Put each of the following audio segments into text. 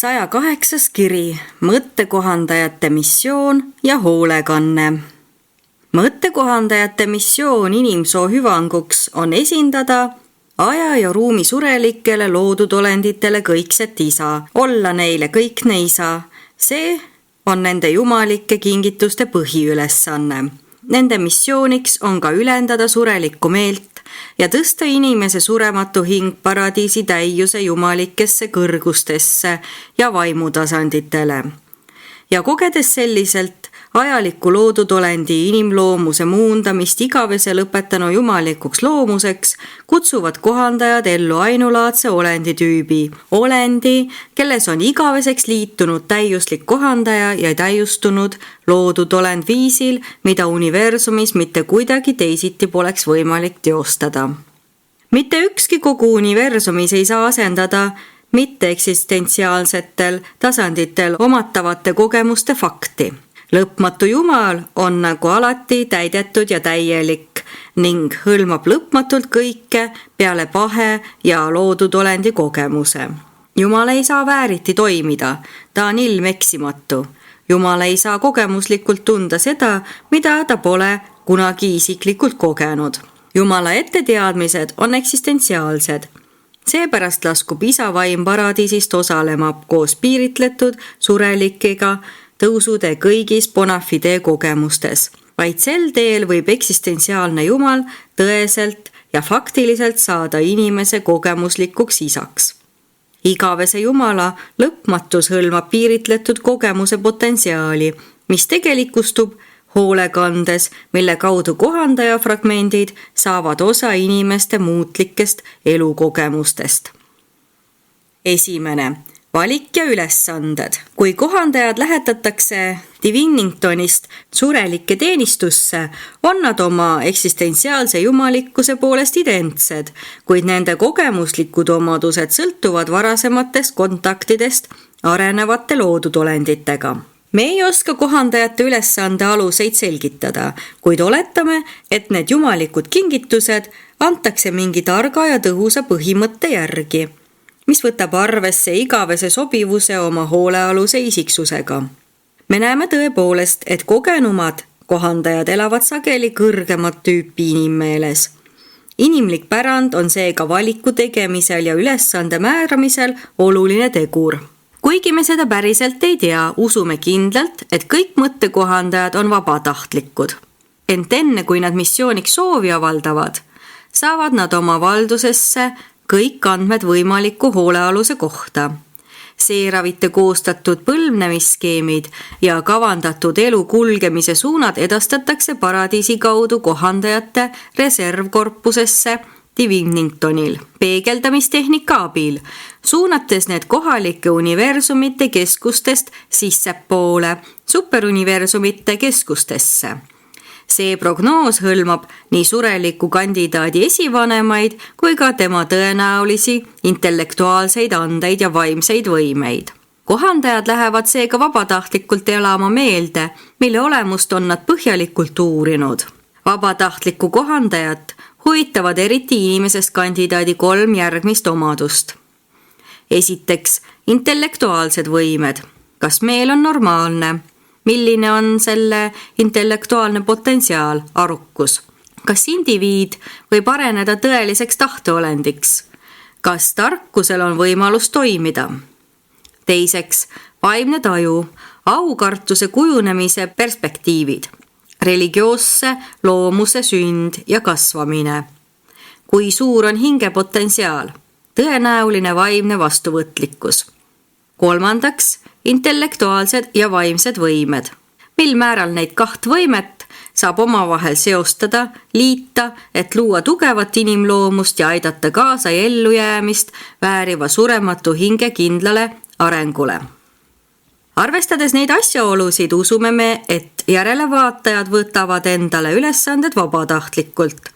108. kiri, mõttekohandajate missioon ja hoolekanne. Mõttekohandajate missioon inimsoo hüvanguks on esindada aja ja ruumi surelikele loodud olenditele kõikset isa, olla neile kõikne isa. See on nende jumalike kingituste põhiülesanne. Nende missiooniks on ka ülendada surelikku meelt ja tõsta inimese surematu hing paradiisi täiuse jumalikesse kõrgustesse ja vaimutasanditele. Ja kogedes selliselt ajalikku loodud olendi inimloomuse muundamist igavese lõpetanu jumalikuks loomuseks, kutsuvad kohandajad ellu ainulaadse olenditüübi. Olendi, kelles on igaveseks liitunud täiuslik kohandaja ja täiustunud loodud olend viisil, mida universumis mitte kuidagi teisiti poleks võimalik teostada. Mitte ükski kogu universumis ei saa asendada mitteeksistentsiaalsetel tasanditel omatavate kogemuste fakti. Lõpmatu Jumal on nagu alati täidetud ja täielik ning hõlmab lõpmatult kõike peale pahe ja loodud olendi kogemuse. Jumal ei saa vääriti toimida, ta on ilmeksimatu. Jumal ei saa kogemuslikult tunda seda, mida ta pole kunagi isiklikult kogenud. Jumala etteteadmised on eksistentsiaalsed. Seepärast laskub isa vaim paradiisist osalema koos piiritletud surelikega tõusude kõigis bona fide kogemustes. Vaid sel teel võib eksistentsiaalne Jumal tõeselt ja faktiliselt saada inimese kogemuslikuks isaks. Igavese Jumala lõpmatus hõlmab piiritletud kogemuse potentsiaali, mis tegelikustub hoolekandes, mille kaudu kohandaja fragmendid saavad osa inimeste muutlikest elukogemustest. 1. Valik ja ülesanded. Kui kohandajad lähetatakse Diviningtonist surelike teenistusse, on nad oma eksistentsiaalse jumalikkuse poolest identsed, kuid nende kogemuslikud omadused sõltuvad varasematest kontaktidest arenevate loodud olenditega. Me ei oska kohandajate ülesande aluseid selgitada, kuid oletame, et need jumalikud kingitused antakse mingi targa ja tõhusa põhimõtte järgi, mis võtab arvesse igavese sobivuse oma hoolealuse isiksusega. Me näeme tõepoolest, et kogenumad kohandajad elavad sageli kõrgemat tüüpi inimmeeles. Inimlik pärand on seega valiku tegemisel ja ülesande määramisel oluline tegur. Kuigi me seda päriselt ei tea, usume kindlalt, et kõik mõttekohandajad on vabatahtlikud. Ent enne, kui nad missiooniks soovi avaldavad, saavad nad oma valdusesse kõik andmed võimaliku hoolealuse kohta. Seeravite koostatud põlvnemisskeemid ja kavandatud elu kulgemise suunad edastatakse paradiisi kaudu kohandajate reservkorpusesse Diviningtonil peegeldamistehnika abil, suunates need kohalike universumite keskustest sissepoole superuniversumite keskustesse. See prognoos hõlmab nii sureliku kandidaadi esivanemaid kui ka tema tõenäolisi intellektuaalseid andeid ja vaimseid võimeid. Kohandajad lähevad seega vabatahtlikult elama meelde, mille olemust on nad põhjalikult uurinud. Vabatahtlikku kohandajat huvitavad eriti inimesest kandidaadi 3 järgmist omadust. Esiteks, intellektuaalsed võimed. Kas meel on normaalne? Milline on selle intellektuaalne potentsiaal, arukus? Kas indiviid võib areneda tõeliseks tahteolendiks? Kas tarkusel on võimalus toimida? Teiseks, vaimne taju, aukartuse kujunemise perspektiivid, religioosse loomuse sünd ja kasvamine. Kui suur on hingepotentsiaal, tõenäoline vaimne vastuvõtlikkus. Kolmandaks, intellektuaalsed ja vaimsed võimed. Mil määral neid 2 võimet saab omavahel seostada, liita, et luua tugevat inimloomust ja aidata kaasa ellujäämist vääriva surematu hinge kindlale arengule. Arvestades neid asjaolusid, usume me, et järelevaatajad võtavad endale ülesanded vabatahtlikult.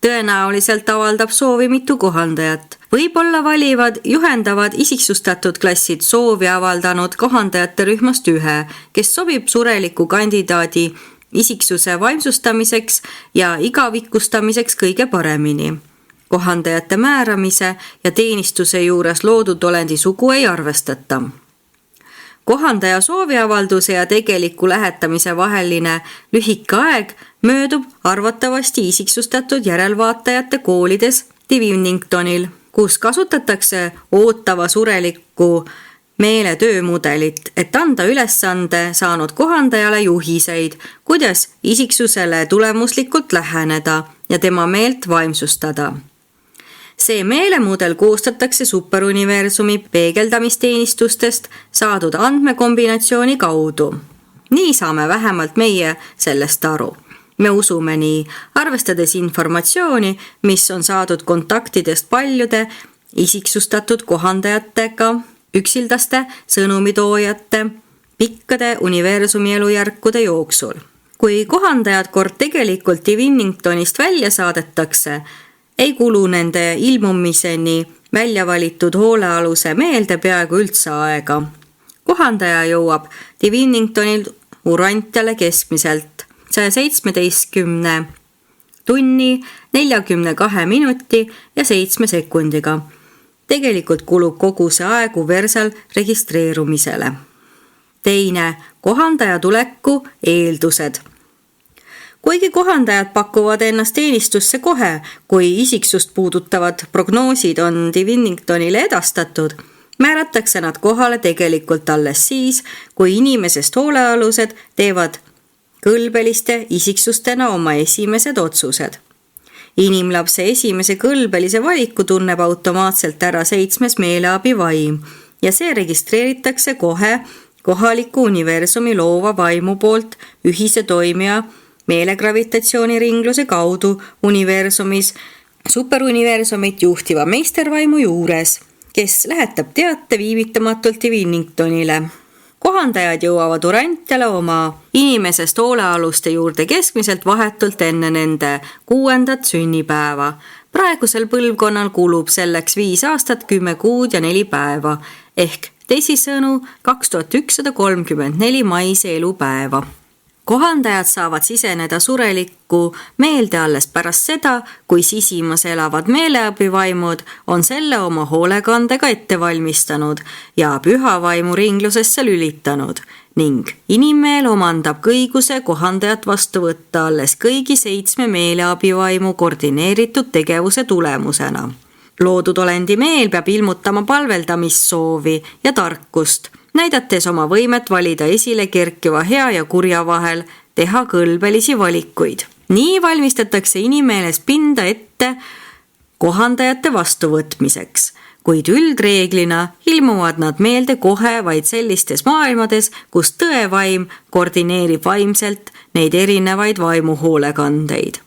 Tõenäoliselt avaldab soovi mitu kohandajat. Võib-olla valivad juhendavad isiksustatud klassid soovi avaldanud kohandajate rühmast 1, kes sobib sureliku kandidaadi isiksuse vaimsustamiseks ja igavikustamiseks kõige paremini. Kohandajate määramise ja teenistuse juures loodud olendi sugu ei arvestata. Kohandaja sooviavalduse ja tegeliku lähetamise vaheline lühike aeg möödub arvatavasti isiksustatud järelvaatajate koolides Diviningtonil, kus kasutatakse ootava sureliku meele töömudelit, et anda ülesande saanud kohandajale juhiseid, kuidas isiksusele tulemuslikult läheneda ja tema meelt vaimsustada. See meelemudel koostatakse superuniversumi peegeldamisteenistustest saadud andmekombinatsiooni kaudu. Nii saame vähemalt meie sellest aru. Me usume nii, arvestades informatsiooni, mis on saadud kontaktidest paljude isiksustatud kohandajatega, üksildaste sõnumitoojate, pikkade universumi elujärkude jooksul. Kui kohandajad kord tegelikult Diviningtonist välja saadetakse, ei kulu nende ilmumiseni välja valitud hoolealuse meelde peaaegu üldse aega. Kohandaja jõuab Diviningtonil Urantiale keskmiselt 117 tunni, 42 minuti ja 7 sekundiga. Tegelikult kulub kogu see aeg Uversal registreerumisele. Teine, kohandaja tuleku eeldused. Kuigi kohandajad pakuvad ennast teenistusse kohe, kui isiksust puudutavad prognoosid on Diviningtonile edastatud, määratakse nad kohale tegelikult alles siis, kui inimesest hoolealused teevad kõlbeliste isiksustena oma esimesed otsused. Inimlapse esimese kõlbelise valiku tunneb automaatselt ära 7. meeleabivaim ja see registreeritakse kohe kohaliku universumi loova vaimu poolt ühise toimija meelegravitatsiooniringluse kaudu universumis superuniversumit juhtiva meistervaimu juures, kes lähetab teate viivitamatult Diviningtonile. Kohandajad jõuavad Urantiale oma inimesest hoolealuste juurde keskmiselt vahetult enne nende 6. sünnipäeva. Praegusel põlvkonnal kulub selleks 5 aastat, 10 kuud ja 4 päeva ehk teisisõnu 2134 maise elupäeva. Kohandajad saavad siseneda surelikku meelde alles pärast seda, kui sisimas elavad meeleabivaimud on selle oma hoolekandega ette valmistanud ja pühavaimu ringlusesse lülitanud ning inimmeel omandab õiguse kohandajat vastu võtta alles kõigi 7 meeleabivaimu koordineeritud tegevuse tulemusena. Loodud olendi meel peab ilmutama palveldamissoovi ja tarkust, näidates oma võimet valida esile kerkiva hea ja kurja vahel, teha kõlbelisi valikuid. Nii valmistatakse inimeeles pinda ette kohandajate vastuvõtmiseks, kuid üldreeglina ilmuvad nad meelde kohe vaid sellistes maailmades, kus tõevaim koordineerib vaimselt neid erinevaid vaimuhoolekandeid.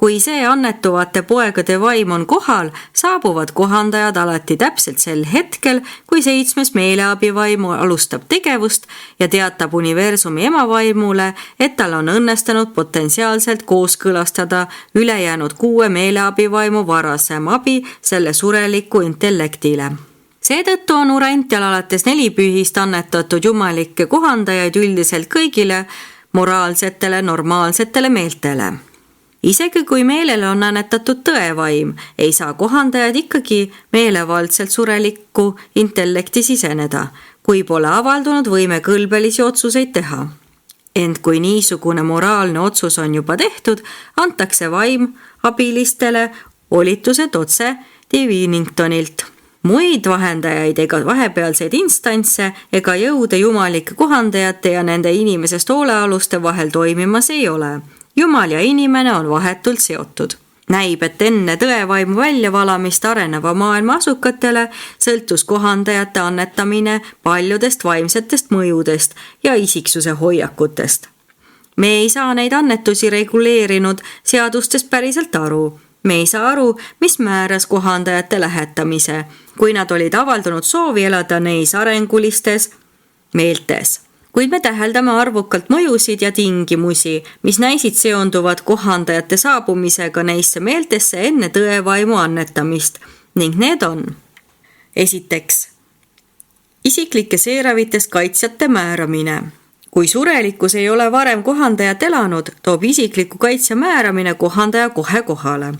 Kui see annetuvate poegade vaim on kohal, saabuvad kohandajad alati täpselt sel hetkel, kui 7. meeleabivaimu alustab tegevust ja teatab universumi emavaimule, et tal on õnnestunud potentsiaalselt kooskõlastada ülejäänud 6 meeleabivaimu varasem abi selle sureliku intellektile. Seetõttu on Urantial alates 4 pühist annetatud jumalikke kohandajaid üldiselt kõigile moraalsetele, normaalsetele meeltele. Isegi kui meelele on annetatud tõevaim, ei saa kohandajad ikkagi meelevaldselt surelikku intellekti siseneda, kui pole avaldunud võime kõlbelisi otsuseid teha. Ent kui niisugune moraalne otsus on juba tehtud, antakse vaim abilistele volitused otse Diviningtonilt. Muid vahendajaid ega vahepealseid instantse ega jõude jumalike kohandajate ja nende inimesest hoolealuste vahel toimimas ei ole. Jumal ja inimene on vahetult seotud. Näib, et enne tõevaimu väljavalamist areneva maailma asukatele sõltus kohandajate annetamine paljudest vaimsetest mõjudest ja isiksuse hoiakutest. Me ei saa neid annetusi reguleerinud seadustest päriselt aru. Me ei saa aru, mis määras kohandajate lähetamise, kui nad olid avaldanud soovi elada neis arengulistes meeltes. Kuid me täheldame arvukalt mõjusid ja tingimusi, mis näisid seonduvad kohandajate saabumisega neisse meeltesse enne tõevaimu annetamist ning need on: esiteks, isiklike seeravitest kaitsjate määramine. Kui surelikus ei ole varem kohandajat elanud, toob isikliku kaitsja määramine kohandaja kohe kohale.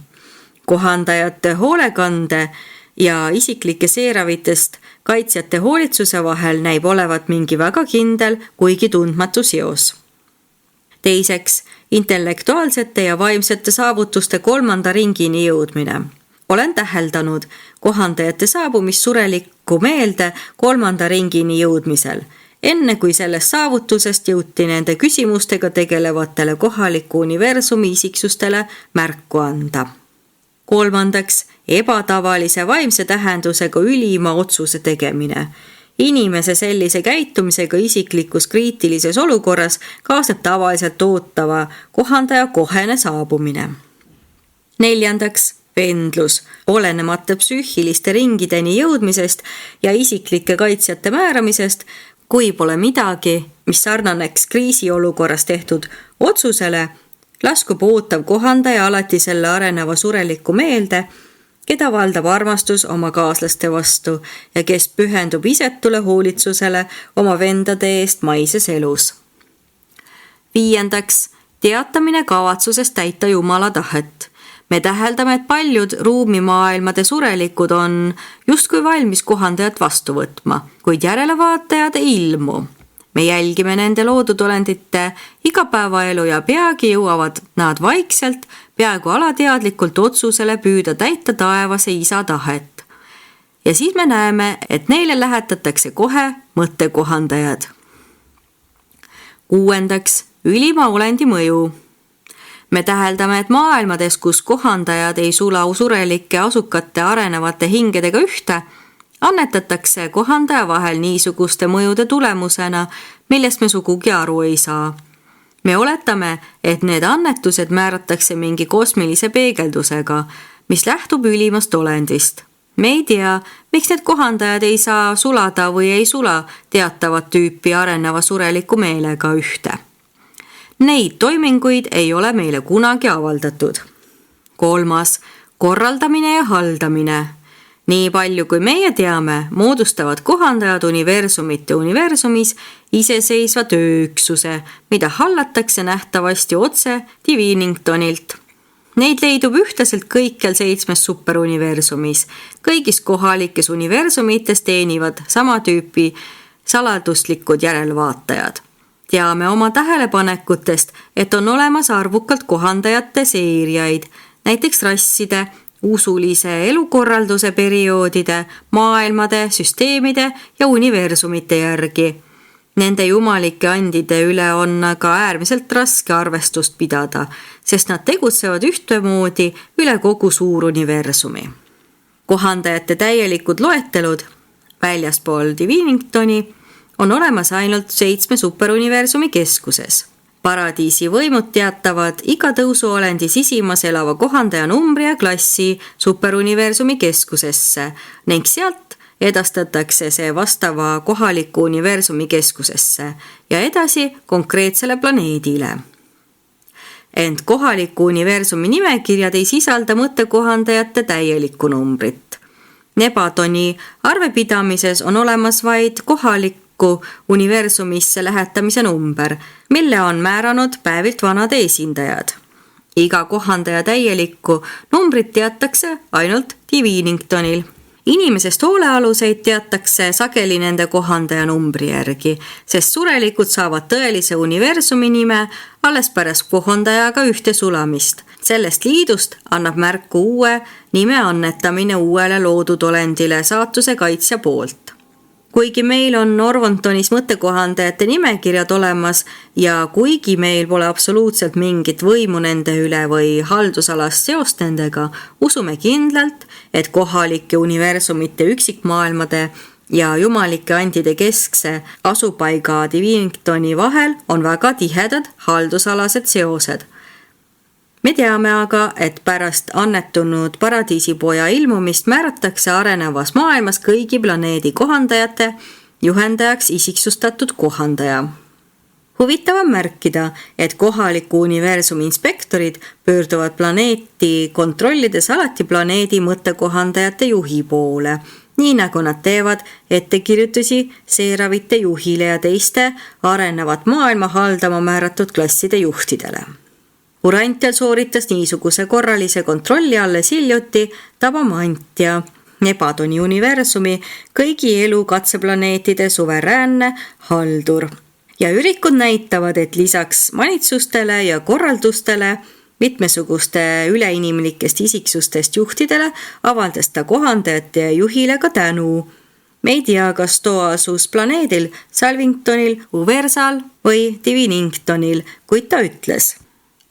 Kohandajate hoolekande ja isiklike seeravitest kaitsjate hoolitsuse vahel näib olevat mingi väga kindel, kuigi tundmatu seos. Teiseks, intellektuaalsete ja vaimsete saavutuste 3. ringini jõudmine. Olen täheldanud kohandajate saabumist surelikku meelde 3. ringini jõudmisel, enne kui sellest saavutusest jõuti nende küsimustega tegelevatele kohaliku universumi isiksustele märku anda. 3. ebatavalise vaimse tähendusega ülima otsuse tegemine. Inimese sellise käitumisega isiklikus kriitilises olukorras kaasneb tavaliselt ootava kohandaja kohene saabumine. 4. pendlus, olenemata psüühiliste ringideni jõudmisest ja isiklike kaitsjate määramisest, kui pole midagi, mis sarnaneks kriisiolukorras tehtud otsusele, laskub ootav kohandaja alati selle areneva sureliku meelde, keda valdab armastus oma kaaslaste vastu ja kes pühendub isetule hoolitsusele oma vendade eest maises elus. 5. teatamine kavatsusest täita Jumala tahet. Me täheldame, et paljud ruumimaailmade surelikud on justkui valmis kohandajat vastu võtma, kuid järelevaatajad ei ilmu. Me jälgime nende loodudolendite igapäevaelu ja peagi jõuavad nad vaikselt, peaaegu alateadlikult otsusele püüda täita taevase isa tahet. Ja siis me näeme, et neile lähetatakse kohe mõttekohandajad. 6. ülima olendi mõju. Me täheldame, et maailmades, kus kohandajad ei sula surelike asukate arenevate hingedega ühte, annetatakse kohandaja vahel niisuguste mõjude tulemusena, millest me sugugi aru ei saa. Me oletame, et need annetused määratakse mingi kosmilise peegeldusega, mis lähtub ülimast olendist. Me ei tea, miks need kohandajad ei saa sulada või ei sula teatavat tüüpi areneva sureliku meelega ühte. Neid toiminguid ei ole meile kunagi avaldatud. 3. korraldamine ja haldamine. Nii palju kui meie teame, moodustavad kohandajad universumite universumis iseseisva tööüksuse, mida hallatakse nähtavasti otse Diviningtonilt. Neid leidub ühtlaselt kõikjal 7 superuniversumis. Kõigis kohalikes universumites teenivad sama tüüpi saladuslikud järelvaatajad. Teame oma tähelepanekutest, et on olemas arvukalt kohandajate seeriaid, näiteks rasside, usulise elukorralduse perioodide, maailmade, süsteemide ja universumite järgi. Nende jumalike andide üle on aga äärmiselt raske arvestust pidada, sest nad tegutsevad ühtemoodi üle kogu suur universumi. Kohandajate täielikud loetelud väljaspool Diviningtoni on olemas ainult 7 superuniversumi keskuses. Paradiisi võimud teatavad iga tõusuolendi sisimas elava kohandaja numbri ja klassi superuniversumi keskusesse ning sealt edastatakse see vastava kohaliku universumi keskusesse ja edasi konkreetsele planeedile. Ent kohaliku universumi nimekirjad ei sisalda mõttekohandajate täielikku numbrit. Nebatoni arvepidamises on olemas vaid kohalik universumisse lähetamise number, mille on määranud päevilt vanade esindajad. Iga kohandaja täielikku numbrit teatakse ainult Diviningtonil. Inimesest hoolealuseid teatakse sageli nende kohandaja numbri järgi, sest surelikud saavad tõelise universumi nime alles pärast kohandajaga ühte sulamist. Sellest liidust annab märku uue nime annetamine uuele loodud olendile saatuse kaitsja poolt. Kuigi meil on Orvontonis mõttekohandajate nimekirjad olemas ja kuigi meil pole absoluutselt mingit võimu nende üle või haldusalast seost nendega, usume kindlalt, et kohalike universumite üksikmaailmade ja jumalike andide keskse asupaiga Diviningtoni vahel on väga tihedad haldusalased seosed. Me teame aga, et pärast annetunud paradiisipoja ilmumist määratakse arenevas maailmas kõigi planeedi kohandajate juhendajaks isiksustatud kohandaja. Huvitav on märkida, et kohaliku universumi inspektorid pöörduvad planeeti kontrollides alati planeedi mõttekohandajate juhi poole, nii nagu nad teevad ettekirjutusi seeravite juhile ja teiste arenevat maailma haldama määratud klasside juhtidele. Urantial sooritas niisuguse korralise kontrolli alles hiljuti Tabamantia Nebadoni universumi kõigi elu katseplaneetide suveräänne haldur. Ja ürikud näitavad, et lisaks manitsustele ja korraldustele mitmesuguste üleinimlikest isiksustest juhtidele avaldas ta kohandajate juhile ka tänu. Me ei tea, kas too asus planeedil Salvingtonil, Uversal või Diviningtonil, kuid ta ütles.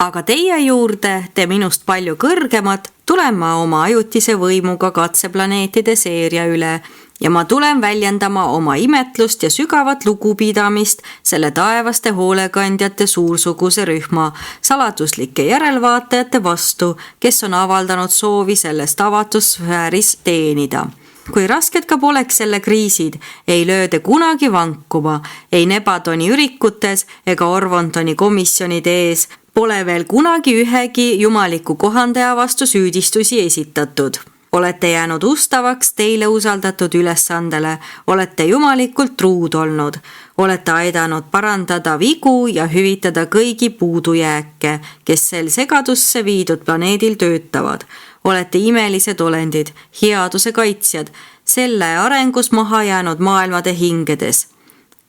Aga teie juurde, te minust palju kõrgemad, tulen ma oma ajutise võimuga katseplaneetide seeria üle ja ma tulen väljendama oma imetlust ja sügavat lugupidamist selle taevaste hoolekandjate suursuguse rühma saladuslike järelvaatajate vastu, kes on avaldanud soovi sellest avatud sfääris teenida. Kui rasked ka poleks selle kriisid, ei lööde kunagi vankuma, ei Nebadoni ürikutes ega Orvontoni komisjonide ees pole veel kunagi ühegi jumaliku kohandaja vastu süüdistusi esitatud. Olete jäänud ustavaks teile usaldatud ülesandele, olete jumalikult truud olnud, olete aidanud parandada vigu ja hüvitada kõigi puudujääke, kes sel segadusse viidud planeedil töötavad. Olete imelised olendid, headuse kaitsjad, selle arengus maha jäänud maailmade hingedes.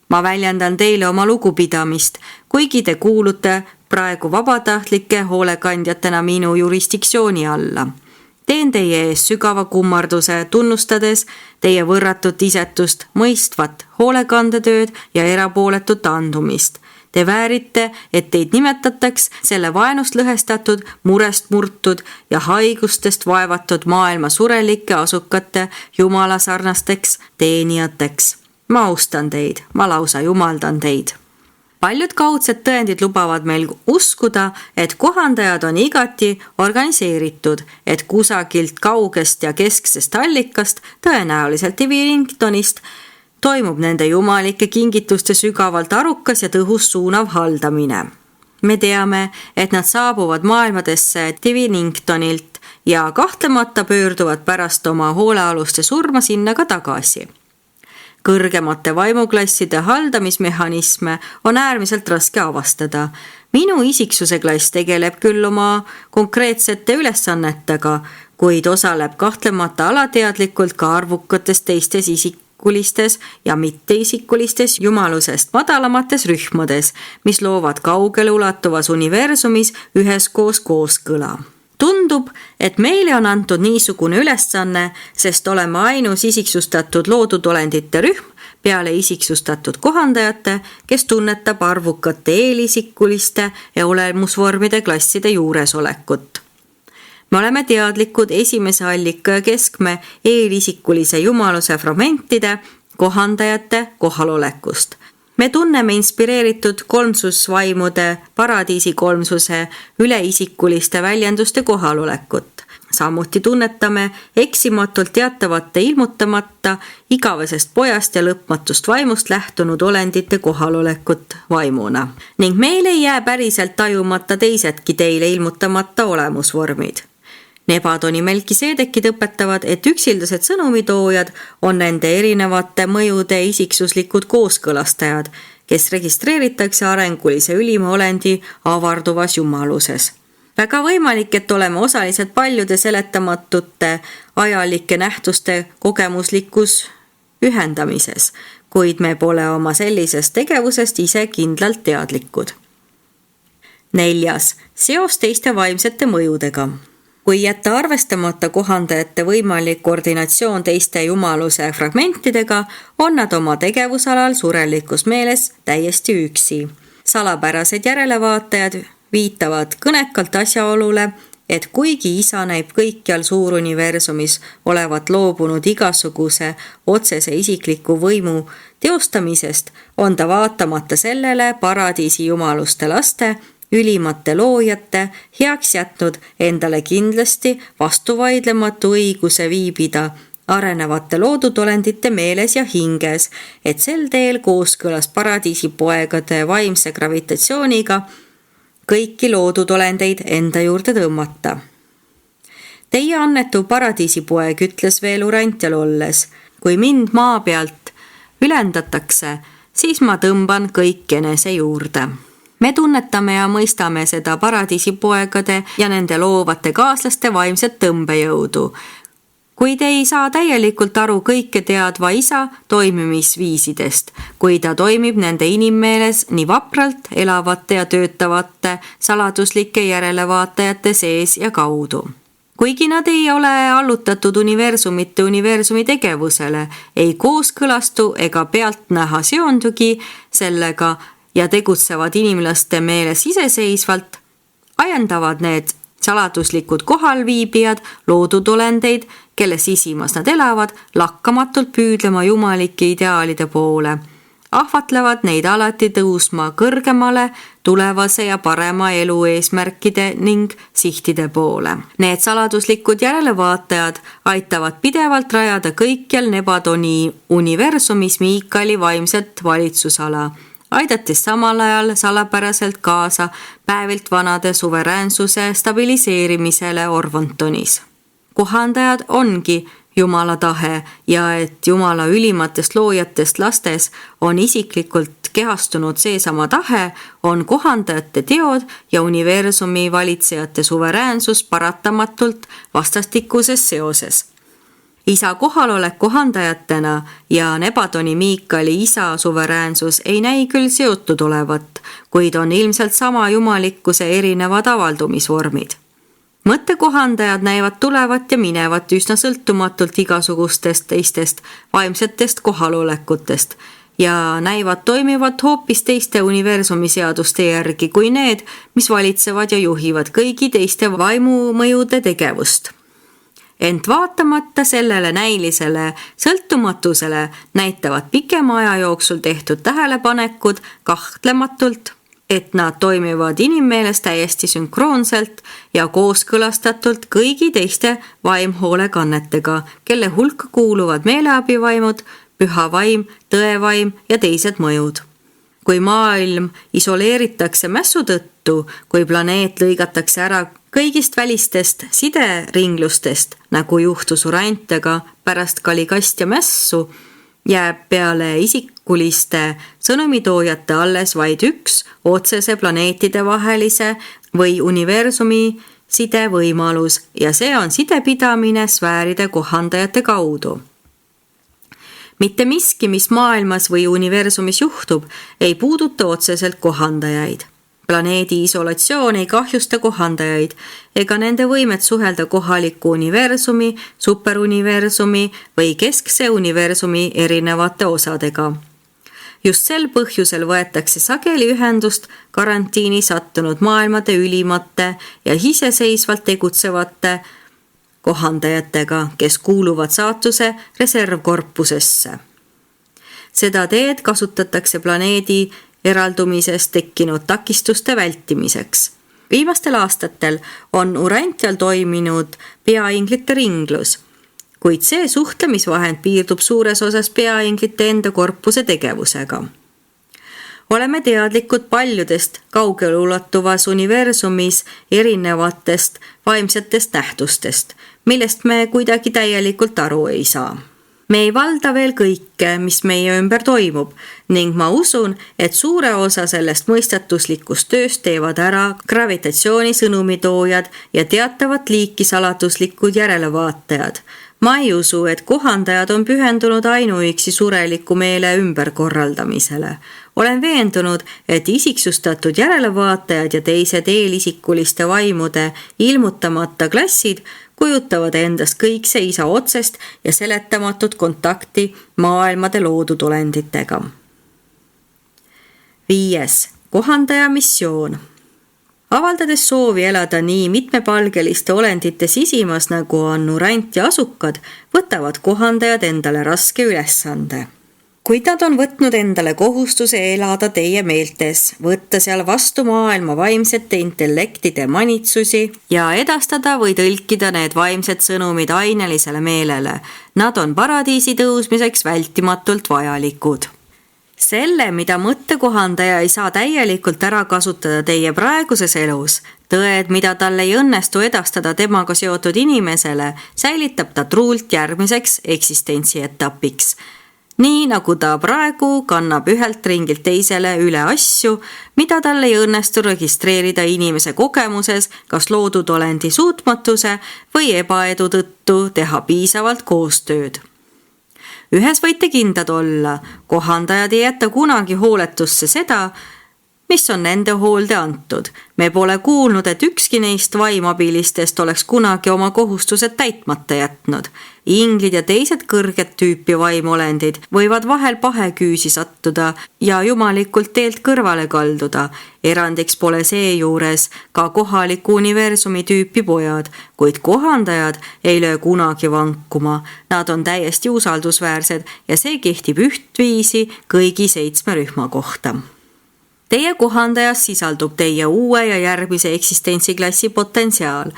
Ma väljendan teile oma lugupidamist, kuigi te kuulute praegu vabatahtlike hoolekandjatena minu jurisdiktsiooni alla. Teen teie ees sügava kummarduse, tunnustades teie võrratut isetust, mõistvat hoolekandetööd ja erapooletut andumist. Te väärite, et teid nimetataks selle vaenust lõhestatud, murest murtud ja haigustest vaevatud maailma surelike asukate jumalasarnasteks teenijateks. Ma austan teid, ma lausa jumaldan teid. Paljud kaudsed tõendid lubavad meil uskuda, et kohandajad on igati organiseeritud, et kusagilt kaugest ja kesksest allikast, tõenäoliselt Diviningtonist, toimub nende jumalike kingituste sügavalt arukas ja tõhus suunav haldamine. Me teame, et nad saabuvad maailmadesse Diviningtonilt ja kahtlemata pöörduvad pärast oma hoolealuste surma sinna ka tagasi. Kõrgemate vaimuklasside haldamismehhanisme on äärmiselt raske avastada. Minu isiksuse klass tegeleb küll oma konkreetsete ülesannetega, kuid osaleb kahtlemata alateadlikult ka arvukates teistes isikulistes ja mitteisikulistes jumalusest madalamates rühmades, mis loovad kaugele ulatuvas universumis üheskoos kooskõla. Tundub, et meile on antud niisugune ülesanne, sest oleme ainus isiksustatud loodud olendite rühm peale isiksustatud kohandajate, kes tunnetab arvukate eelisikuliste ja olemusvormide klasside juuresolekut. Me oleme teadlikud esimese allika ja keskme eelisikulise jumaluse fragmentide kohandajate kohalolekust. Me tunneme inspireeritud kolmsusvaimude paradiisi kolmsuse üleisikuliste väljenduste kohalolekut. Samuti tunnetame eksimatult teatavate ilmutamata igavesest pojast ja lõpmatust vaimust lähtunud olendite kohalolekut vaimuna. Ning meil ei jää päriselt tajumata teisedki teile ilmutamata olemusvormid. Nebadoni Melkiseedekid õpetavad, et üksildased sõnumitoojad on nende erinevate mõjude isiksuslikud kooskõlastajad, kes registreeritakse arengulise ülima olendi avarduvas jumaluses. Väga võimalik, et oleme osalised paljude seletamatute ajalike nähtuste kogemuslikus ühendamises, kuid me pole oma sellisest tegevusest ise kindlalt teadlikud. 4. Seos teiste vaimsete mõjudega. Kui jätta arvestamata kohandajate võimalik koordinatsioon teiste jumaluse fragmentidega, on nad oma tegevusalal surelikus meeles täiesti üksi. Salapärased järelevaatajad viitavad kõnekalt asjaolule, et kuigi isa näib kõikjal suuruniversumis olevat loobunud igasuguse otsese isikliku võimu teostamisest, on ta vaatamata sellele paradiisi jumaluste laste ülimate loojate heaks jätnud endale kindlasti vastuvaidlematu õiguse viibida arenevate loodud olendite meeles ja hinges, et sel teel kooskõlas paradiisi poegade vaimse gravitatsiooniga kõiki loodud olendeid enda juurde tõmmata. Teie annetu paradiisipoeg ütles veel Urantial olles, kui mind maa pealt ülendatakse, siis ma tõmban kõik enese juurde. Me tunnetame ja mõistame seda paradiisipoegade ja nende loovate kaaslaste vaimset tõmbejõudu. kuid ei saa täielikult aru kõike teadva isa toimimisviisidest, kui ta toimib nende inimmeeles nii vapralt elavate ja töötavate saladuslike järelevaatajate sees ja kaudu. Kuigi nad ei ole allutatud universumi tegevusele, ei kooskõlastu ega pealtnäha seondugi sellega ja tegutsevad inimlaste meeles iseseisvalt, ajendavad need saladuslikud kohalviibijad loodud olendeid, kelle sisimas nad elavad, lakkamatult püüdlema jumalike ideaalide poole. Ahvatlevad neid alati tõusma kõrgemale tulevase ja parema elu eesmärkide ning sihtide poole. Need saladuslikud järelevaatajad aitavad pidevalt rajada kõikjal Nebadoni universumis Miikali vaimset valitsusala, aidates samal ajal salapäraselt kaasa päevilt vanade suveräänsuse stabiliseerimisele Orvontonis. Kohandajad ongi Jumala tahe ja et Jumala ülimatest loojatest lastes on isiklikult kehastunud seesama tahe, on kohandajate teod ja universumi valitsejate suveräänsus paratamatult vastastikuses seoses. Isa kohalolek kohandajatena ja Nebadoni Miikali isa suveräänsus ei näi küll seotud olevat, kuid on ilmselt sama jumalikkuse erinevad avaldumisvormid. Mõttekohandajad näivad tulevat ja minevat üsna sõltumatult igasugustest teistest vaimsetest kohalolekutest ja näivad toimivat hoopis teiste universumi seaduste järgi kui need, mis valitsevad ja juhivad kõigi teiste vaimumõjude tegevust. Ent vaatamata sellele näilisele sõltumatusele näitavad pikema aja jooksul tehtud tähelepanekud kahtlematult, et nad toimivad inimmeeles täiesti sünkroonselt ja kooskõlastatult kõigi teiste vaimhoolekannetega, kelle hulka kuuluvad meeleabivaimud, püha vaim, tõevaim ja teised mõjud. Kui maailm isoleeritakse mässu tõttu, kui planeet lõigatakse ära kõigist välistest sideringlustest, nagu juhtus Urantega pärast Kaligast ja mässu, jääb peale isikuliste sõnumitoojate alles vaid üks otsese planeetide vahelise või universumi sidevõimalus ja see on sidepidamine sfääride kohandajate kaudu. Mitte miski, mis maailmas või universumis juhtub, ei puuduta otseselt kohandajaid. Planeedi isolatsioon ei kahjusta kohandajaid ega nende võimet suhelda kohaliku universumi, superuniversumi või keskse universumi erinevate osadega. Just sel põhjusel võetakse sageli ühendust karantiini sattunud maailmade ülimate ja iseseisvalt tegutsevate kohandajatega, kes kuuluvad saatuse reservkorpusesse. Seda teed kasutatakse planeedi eraldumisest tekkinud takistuste vältimiseks. Viimastel aastatel on Urantial toiminud peainglite ringlus, kuid see suhtlemisvahend piirdub suures osas peainglite enda korpuse tegevusega. Oleme teadlikud paljudest kaugelulatuvas universumis erinevatest vaimsetest nähtustest, millest me kuidagi täielikult aru ei saa. Me ei valda veel kõike, mis meie ümber toimub ning ma usun, et suure osa sellest mõistatuslikust tööst teevad ära gravitatsiooni sõnumitoojad ja teatavat liiki saladuslikud järelevaatajad. Ma ei usu, et kohandajad on pühendunud ainuüksi sureliku meele ümberkorraldamisele. Olen veendunud, et isiksustatud järelevaatajad ja teised eelisikuliste vaimude ilmutamata klassid kujutavad endast kõikse isa otsest ja seletamatut kontakti maailmade loodud olenditega. 5. Kohandaja missioon. Avaldades soovi elada nii mitmepalgeliste olendite sisimas, nagu on Urant ja asukad, võtavad kohandajad endale raske ülesande. Kuid nad on võtnud endale kohustuse elada teie meeltes, võtta seal vastu maailma vaimsete intellektide manitsusi ja edastada või tõlkida need vaimsed sõnumid ainelisele meelele. Nad on paradiisi tõusmiseks vältimatult vajalikud. Selle, mida mõttekohandaja ei saa täielikult ära kasutada teie praeguses elus, tõed, mida tal ei õnnestu edastada temaga seotud inimesele, säilitab ta truult järgmiseks eksistentsietapiks. nii nagu ta praegu kannab ühelt ringilt teisele üle asju, mida tal ei õnnestu registreerida inimese kogemuses, kas loodud olendi suutmatuse või ebaedu tõttu teha piisavalt koostööd. Ühes võite kindlad olla, kohandajad ei jäta kunagi hooletusse seda, mis on nende hoolde antud. Me pole kuulnud, et ükski neist vaimabilistest oleks kunagi oma kohustused täitmata jätnud. Inglid ja teised kõrget tüüpi vaimolendid võivad vahel paheküüsi sattuda ja jumalikult teelt kõrvale kalduda. Erandiks pole seejuures ka kohaliku universumi tüüpi pojad, kuid kohandajad ei löö kunagi vankuma. Nad on täiesti usaldusväärsed ja see kehtib ühtviisi kõigi 7 rühma kohta. Teie kohandajas sisaldub teie uue ja järgmise eksistentsiklassi potentsiaal.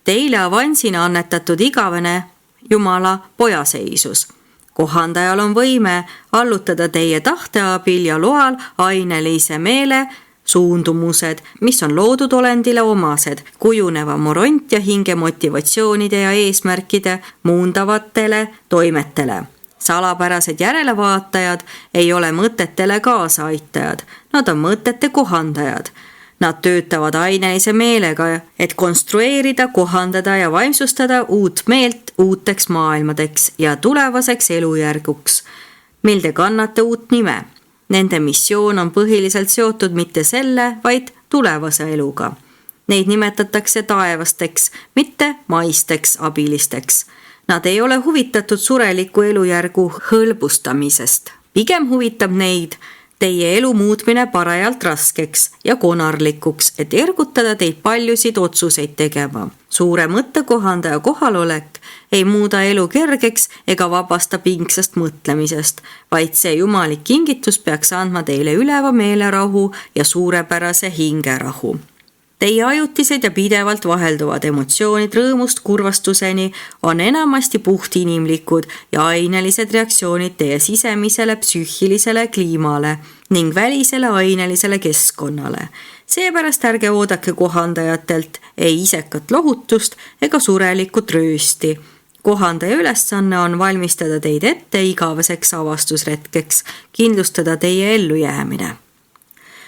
Teile avansina annetatud igavene Jumala pojaseisus. Kohandajal on võime allutada teie tahte abil ja loal ainelise meele suundumused, mis on loodud olendile omased, kujuneva moront ja hinge motivatsioonide ja eesmärkide muundavatele toimetele. Salapärased järelevaatajad ei ole mõtetele kaasaaitajad, nad on mõtete kohandajad. Nad töötavad ainelise meelega, et konstrueerida, kohandada ja vaimsustada uut meelt uuteks maailmadeks ja tulevaseks elujärguks, mil te kannate uut nime. Nende missioon on põhiliselt seotud mitte selle, vaid tulevase eluga. Neid nimetatakse taevasteks, mitte maisteks abilisteks. Nad ei ole huvitatud sureliku elujärgu hõlbustamisest. Pigem huvitab neid teie elu muutmine parajalt raskeks ja konarlikuks, et ergutada teid paljusid otsuseid tegema. Suure mõttekohandaja kohalolek ei muuda elu kergeks ega vabasta pingsast mõtlemisest, vaid see jumalik kingitus peaks andma teile üleva meelerahu ja suurepärase hingerahu. Teie ajutised ja pidevalt vahelduvad emotsioonid rõõmust kurvastuseni on enamasti puhtinimlikud ja ainelised reaktsioonid teie sisemisele psüühilisele kliimale ning välisele ainelisele keskkonnale. Seepärast ärge oodake kohandajatelt ei isekat lohutust ega surelikut röösti. Kohandaja ülesanne on valmistada teid ette igaveseks avastusretkeks, kindlustada teie ellujäämine.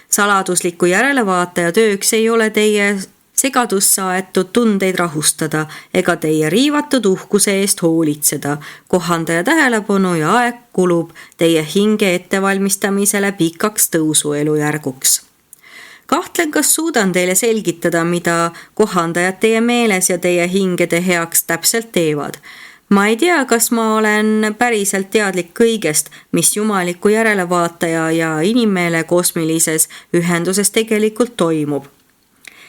Saladusliku järelevaataja tööks ei ole teie segadusse aetud tundeid rahustada ega teie riivatud uhkuse eest hoolitseda. Kohandaja tähelepanu ja aeg kulub teie hinge ettevalmistamisele pikaks tõusuelujärguks. Kahtlen, kas suudan teile selgitada, mida kohandajad teie meeles ja teie hingede heaks täpselt teevad. Ma ei tea, kas ma olen päriselt teadlik kõigest, mis jumaliku järelevaataja ja inimmeele kosmilises ühenduses tegelikult toimub.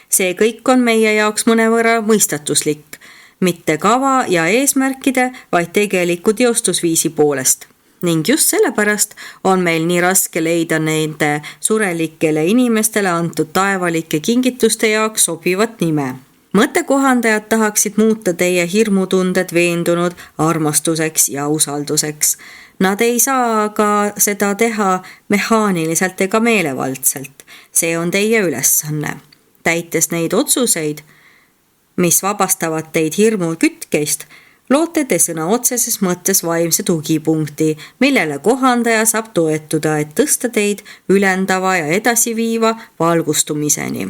See kõik on meie jaoks mõnevõrra mõistatuslik, mitte kava ja eesmärkide, vaid tegeliku teostusviisi poolest. Ning just sellepärast on meil nii raske leida nende surelikele inimestele antud taevalike kingituste jaoks sobivat nime. Mõttekohandajad tahaksid muuta teie hirmutunded veendunud armastuseks ja usalduseks. Nad ei saa aga seda teha mehaaniliselt ega meelevaldselt. See on teie ülesanne. Täites neid otsuseid, mis vabastavad teid hirmu kütkeist, loote te sõna otseses mõttes vaimse tugipunkti, millele kohandaja saab toetuda, et tõsta teid ülendava ja edasiviiva valgustumiseni.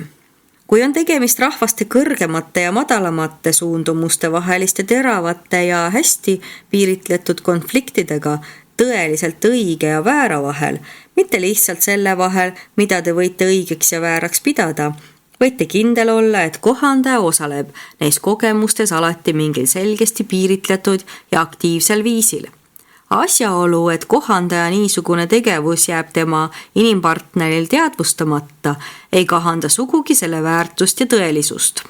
Kui on tegemist rahvaste kõrgemate ja madalamate suundumuste vaheliste teravate ja hästi piiritletud konfliktidega tõeliselt õige ja väära vahel, mitte lihtsalt selle vahel, mida te võite õigeks ja vääraks pidada, võite kindel olla, et kohandaja osaleb neis kogemustes alati mingil selgesti piiritletud ja aktiivsel viisil. Asjaolu, et kohandaja niisugune tegevus jääb tema inimpartneril teadvustamata, ei kahanda sugugi selle väärtust ja tõelisust.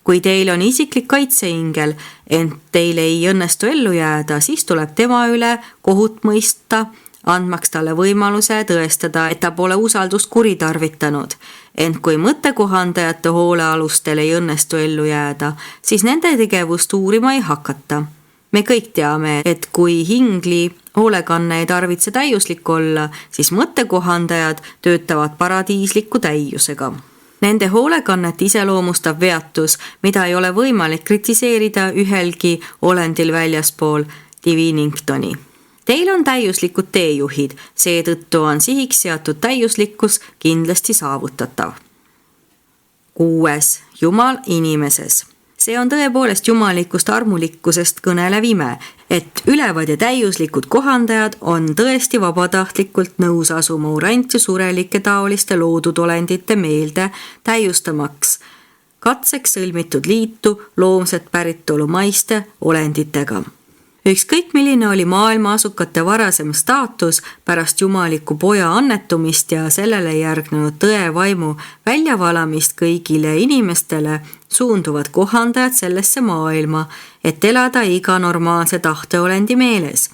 Kui teil on isiklik kaitseingel, ent teil ei õnnestu ellu jääda, siis tuleb tema üle kohut mõista, andmaks talle võimaluse tõestada, et ta pole usaldust kuritarvitanud. Ent kui mõttekohandajate hoolealustel ei õnnestu ellu jääda, siis nende tegevust uurima ei hakata. Me kõik teame, et kui hingli hoolekanne ei tarvitse täiuslik olla, siis mõttekohandajad töötavad paradiisliku täiusega. Nende hoolekannet iseloomustab veatus, mida ei ole võimalik kritiseerida ühelgi olendil väljaspool Diviningtoni. Teil on täiuslikud teejuhid, seetõttu on sihiks seatud täiuslikkus kindlasti saavutatav. 6. Jumal inimeses. See on tõepoolest jumalikust armulikkusest kõnelev ime, et ülevad ja täiuslikud kohandajad on tõesti vabatahtlikult nõus asuma urant ja surelike taoliste loodud olendite meelde täiustamaks katseks sõlmitud liitu loomset päritolu maiste olenditega. Ükskõik milline oli maailma asukate varasem staatus pärast jumaliku poja annetumist ja sellele järgnenud tõe vaimu väljavalamist kõigile inimestele, suunduvad kohandajad sellesse maailma, et elada iga normaalse tahteolendi meeles.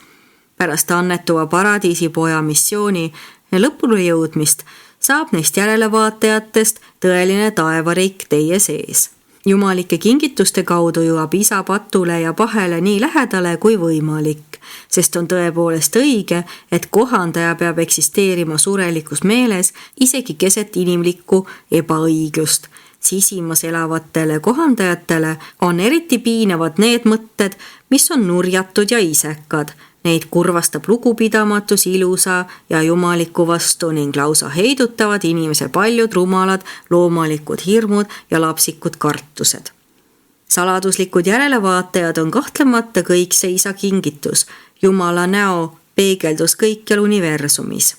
Pärast annetuva paradiisipoja missiooni lõpule jõudmist saab neist järelevaatajatest tõeline taevariik teie sees. Jumalike kingituste kaudu jõuab isa patule ja pahele nii lähedale kui võimalik, sest on tõepoolest õige, et kohandaja peab eksisteerima surelikus meeles isegi keset inimlikku ebaõiglust. Sisimas elavatele kohandajatele on eriti piinavad need mõtted, mis on nurjatud ja isekad. Neid kurvastab lugupidamatus ilusa ja jumaliku vastu ning lausa heidutavad inimese paljud rumalad loomalikud hirmud ja lapsikud kartused. Saladuslikud järelevaatajad on kahtlemata kõikse isa kingitus, Jumala näo peegeldus kõikjal universumis.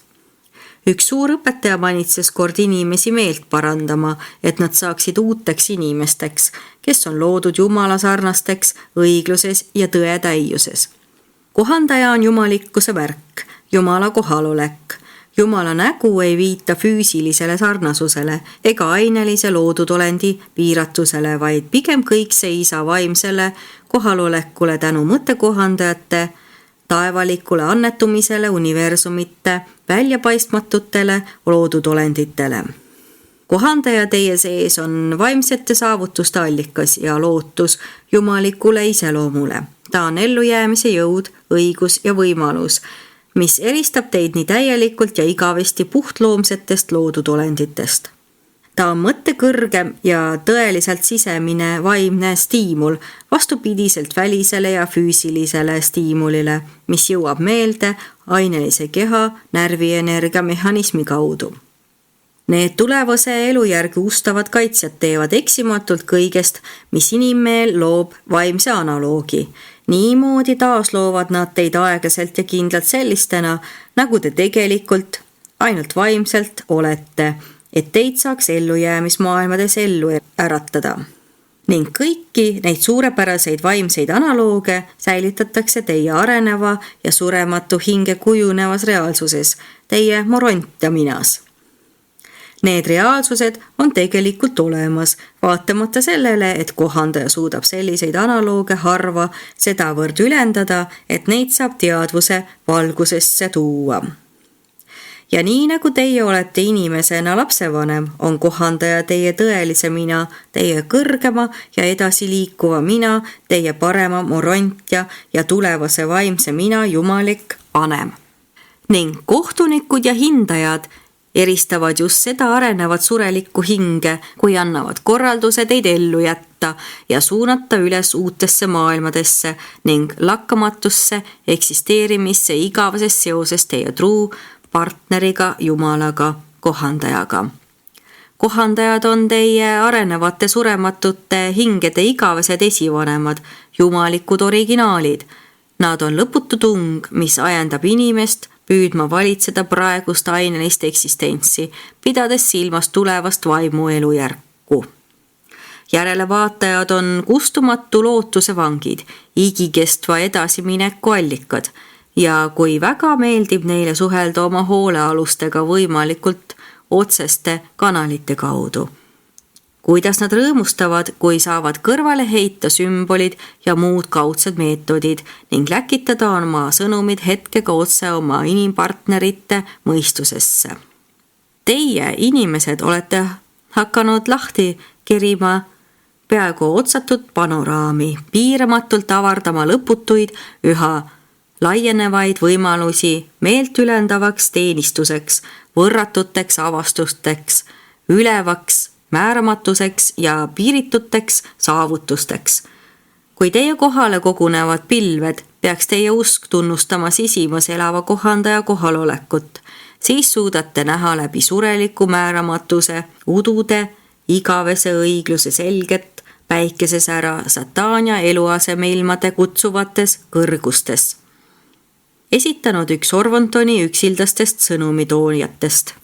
Üks suur õpetaja manitses kord inimesi meelt parandama, et nad saaksid uuteks inimesteks, kes on loodud Jumala sarnasteks õigluses ja tõe täiuses. Kohandaja on jumalikkuse värk, Jumala kohalolek. Jumala nägu ei viita füüsilisele sarnasusele ega ainelise loodud olendi piiratusele, vaid pigem kõikse isa vaimsele kohalolekule tänu mõttekohandajate taevalikule annetumisele universumite väljapaistmatutele loodud olenditele. Kohandaja teie sees on vaimsete saavutuste allikas ja lootus jumalikule iseloomule. Ta on ellujäämise jõud, õigus ja võimalus, mis eristab teid nii täielikult ja igavesti puhtloomsetest loodud olenditest. Ta on mõtte kõrgem ja tõeliselt sisemine vaimne stiimul, vastupidiselt välisele ja füüsilisele stiimulile, mis jõuab meelde ainelise keha närvienergia mehhanismi kaudu. Need tulevase elujärgi ustavad kaitsjad teevad eksimatult kõigest, mis inimmeel loob vaimse analoogi. Niimoodi taasloovad nad teid aeglaselt ja kindlalt sellistena, nagu te tegelikult ainult vaimselt olete, et teid saaks ellujäämismaailmades ellu äratada. Ning kõiki neid suurepäraseid vaimseid analooge säilitatakse teie areneva ja surematu hinge kujunevas reaalsuses, teie morontia minas. Need reaalsused on tegelikult olemas, vaatamata sellele, et kohandaja suudab selliseid analooge harva sedavõrd ülendada, et neid saab teadvuse valgusesse tuua. Ja nii nagu teie olete inimesena lapsevanem, on kohandaja teie tõelise mina, teie kõrgema ja edasi liikuva mina, teie parema morontia ja tulevase vaimse mina jumalik vanem. Ning kohtunikud ja hindajad eristavad just seda arenevat surelikku hinge, kui annavad korralduse teid ellu jätta ja suunata üles uutesse maailmadesse ning lakkamatusse eksisteerimisse igavases seoses teie truu partneriga, Jumalaga, kohandajaga. Kohandajad on teie arenevate surematute hingede igavesed esivanemad, jumalikud originaalid. Nad on lõputu tung, mis ajendab inimest püüdma valitseda praegust ainelist eksistentsi, pidades silmas tulevast vaimu elujärku. Järelevaatajad on kustumatu lootuse vangid, igikestva edasimineku allikad ja kui väga meeldib neile suhelda oma hoolealustega võimalikult otseste kanalite kaudu. Kuidas nad rõõmustavad, kui saavad kõrvale heita sümbolid ja muud kaudsed meetodid ning läkitada oma sõnumid hetkega otse oma inimpartnerite mõistusesse. Teie, inimesed, olete hakanud lahti kerima peaaegu otsatut panoraami, piiramatult avardama lõputuid, üha laienevaid võimalusi meelt ülendavaks teenistuseks, võrratuteks avastusteks, ülevaks määramatuseks ja piirituteks saavutusteks. Kui teie kohale kogunevad pilved, peaks teie usk tunnustama sisimas elava kohandaja kohalolekut, siis suudate näha läbi sureliku määramatuse, udude, igavese õigluse selget päikesesära Sataania eluasemeilmade kutsuvates kõrgustes. Esitanud üks Orvontoni üksildastest sõnumitoonijatest.